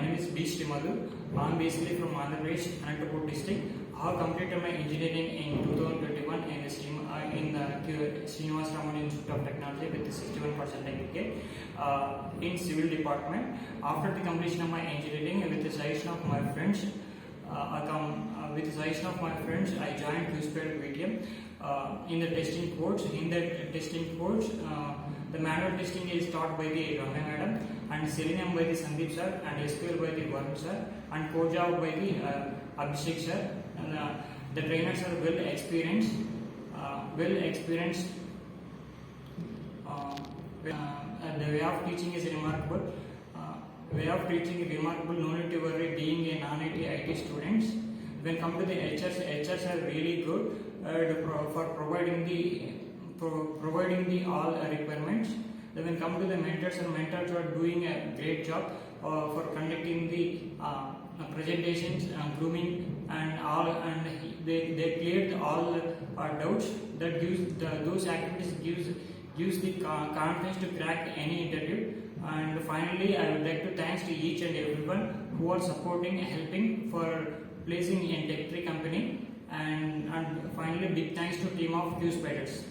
name is Shreemadhu. I am basically from Andhra Pradesh, Anantapur district. I have completed my engineering in 2021 in the Srinivas Institute of Technology with 61% certificate in civil department. After the completion of my engineering, with the suggestion of my friends, I joined Qspiders VTM in the testing course. In the testing course, the manual testing is taught by the Ramya madam, and Selenium by the Sandeep sir, and SQL by the Varun sir, and Code Java by the Abhishek sir. And the trainers are well experienced. The way of teaching is remarkable. No need to worry being a non-IT IT students. When come to the HRs are really good for providing the all requirements. Then when come to the mentors are doing a great job for conducting the presentations, grooming and all, and they cleared all doubts. That those activities gives the confidence to crack any interview. And finally, I would like to thanks to each and everyone who are supporting, helping for placing in Tech3 company, and finally big thanks to team of Qspiders.